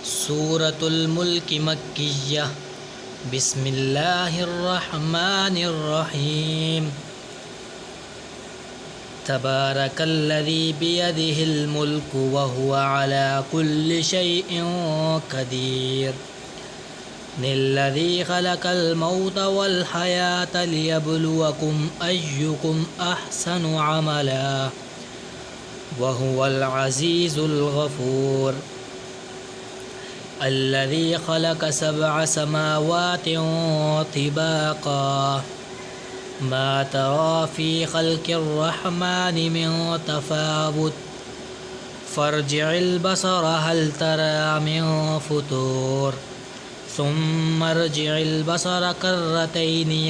सूरतुल मुल्क मक्किय्यह। बिस्मिल्लाहिर्रहमानिर्रहीम। तबारकल्लज़ी बियदिहिल मुल्कु व हुवा अला कुल्लि शैइन क़दीर। निल्लज़ी खलक़ल मौत वल हयात लियब्लुवकुम अय्युकुम अहसनु अमला व हुवल अज़ीज़ुल गफ़ूर। अल्लज़ी खलक़ सबअ समावातिन तिबाक़ा मा तरा फ़ी ख़ल्क़िर्रहमानि मिन तफ़ावुत फ़र्जि'िल बसर हल तरा मिन फ़ुतूर सुम्मा अर्जि'िल बसर कर्रतैनि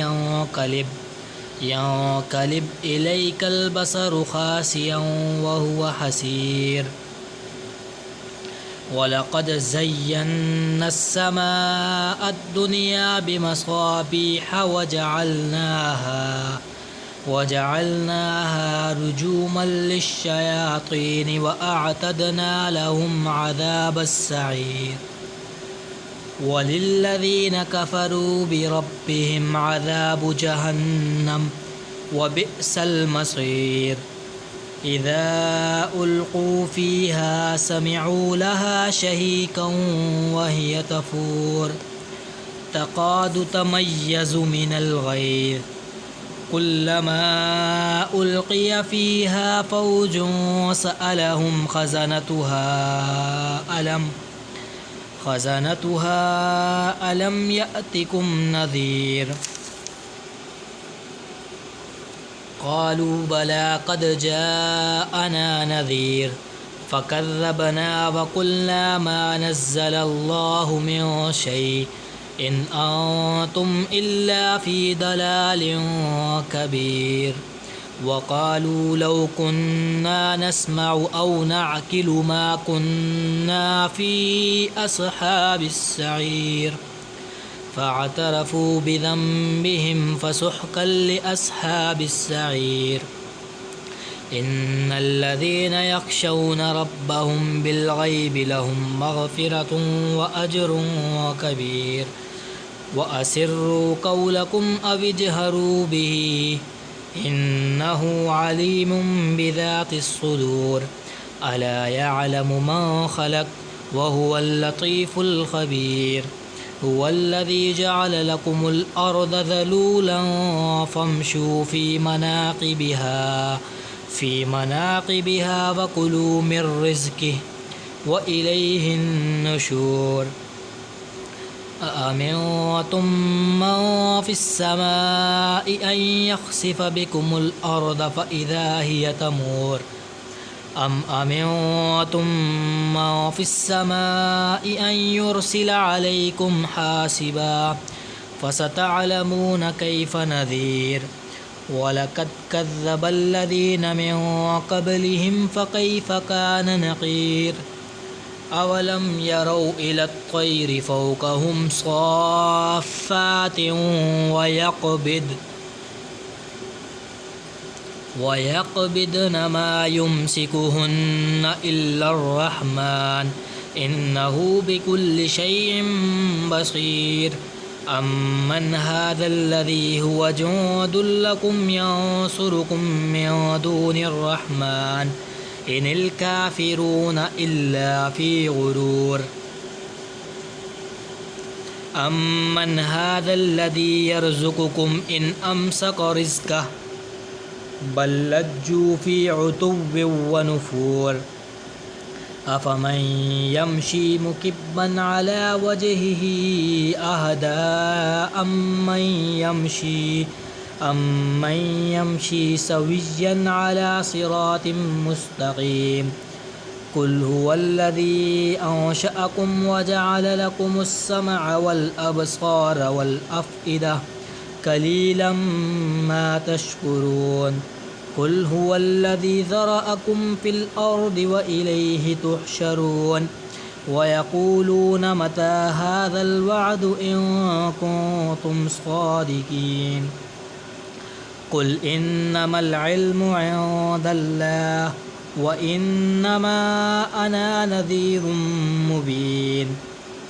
यंक़लिब इलैकल बसरु ख़ासिअन व हुवा हसीर। वलक़द ज़य्यन्ना अस्समाअ अद्दुनिया बिमसाबीह वजअलनाहा रुजूमन लिश्शयातीन व अअतदना लहुम अज़ाबस्सईर। वलिल्लज़ीन कफ़रू बिरब्बिहिम अज़ाबु जहन्नम व बि'सल मसीर। इज़ा उल्क़ू फ़ीहा समिअू लहा शहीक़ा व हिय तफ़ूर तकादु तमय्यज़ु मिनल ग़ैज़ कुल्लमा उल्क़िय फ़ीहा फ़ौजुन सअलहुम ख़ज़नतुहा अलम यअतिकुम नज़ीर। क़ालू बला क़द जाअना नज़ीर फ़कज़्ज़बना व क़ुल्ना मा नज़्ज़लल्लाहु मिन शैइन इन अंतुम इल्ला फ़ी दलालिन कबीर। व क़ालू लौ कुन्ना नस्मअु औ नअक़िलु मा कुन्ना फ़ी अस्हाबिस सईर फ़अतरफ़ू बिज़ंबिहिम फ़सुहक़न लिअस्हाबिस सईर। इन्नल्लज़ीन यख़शौन रब्बहुम बिलग़ैबि लहुम मग़फ़िरतुन व अज्रुन कबीर। व असिर्रू क़ौलकुम अव इजहरू बिही इन्नहु अलीमुम बिज़ातिस सुदूर। अला यअलमु मन ख़लक़ व हुवल लतीफ़ुल ख़बीर। हुवल्लज़ी जअल लकुमुल अर्ज़ ज़लूलन फ़म्शू फ़ी मनाक़िबिहा व कुलू मिन रिज़्क़िही व इलैहिन नुशूर। अअमिनतुम मन फ़िस्समाइ अन यख़सिफ़ बिकुमुल अर्ज़ फ़इज़ा हिय तमूर अम अमिनतुम मन फ़िस्समाइ अन युरसिल अलैकुम हासिबा फ़सतअलमून कैफ़ नज़ीर। वलक़द कज़्ज़ब अल्लज़ीन मिन क़ब्लिहिम फ़कैफ़ कान नक़ीर। अवलम यरौ इलत तैरि फ़ौक़हुम साफ़्फ़ातिन वयक़बिदन मा युमसिकुहुन्न इल्लर रहमान इन्नहु बिकुल्लि शैइन बसीर। अम्मन हाज़ल्लज़ी हुवा जुंदुल लकुम यंसुरुकुम मिन दूनिर रहमान इनिल काफ़िरून इल्ला फ़ी ग़ुरूर। अम्मन हाज़ल्लज़ी यरज़ुक़ुकुम इन अमसक रिज़्क़हु बल लज्जू फ़ी उतुव्विन व नुफ़ूर। अफ़मन यमशी मुकिब्बन अला वजहिही अहदा अम्मन यमशी सविय्यन अला सिरातिन मुस्तक़ीम। कुल हुवल्लज़ी अंशअकुम व जअल लकुमुस समअ वल अबसार वल अफ़इदा क़लीलन मा तशकुरून। कुल हुवल्लज़ी ज़रअकुम फ़िल अर्ज़ि व इलैहि तुहशरून। व यक़ूलून मता हाज़ल वअदु इन कुन्तुम सादिक़ीन। कुल इन्नमल इल्मु इंदल्लाह وإنما أنا نذير مبين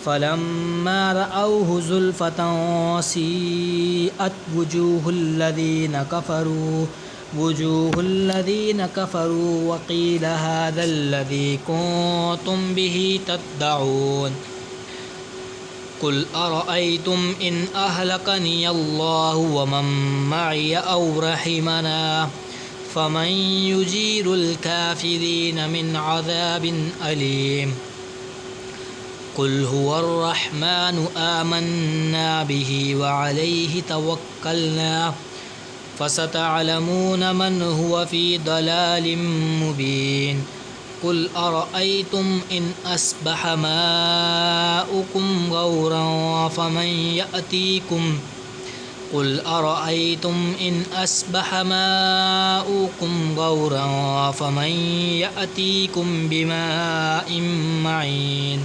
فلما رأوه زلفة سيئت وجوه الذين كفروا وقيل هذا الذي كنتم به تدعون قل أرأيتم إن أهلكني الله ومن معي أو رحمنا فمن يجير الكافرين من عذاب أليم قل هو الرحمن آمنا به وعليه توكلنا فستعلمون من هو في ضلال مبين قل أرأيتم إن أصبح ماؤكم غورا فمن يأتيكم بماء معين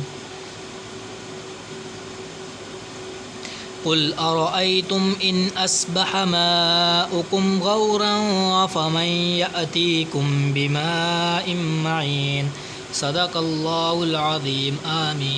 قل أرأيتم إن أصبح ماؤكم غورا فمن يأتيكم بماء معين صدق الله العظيم آمين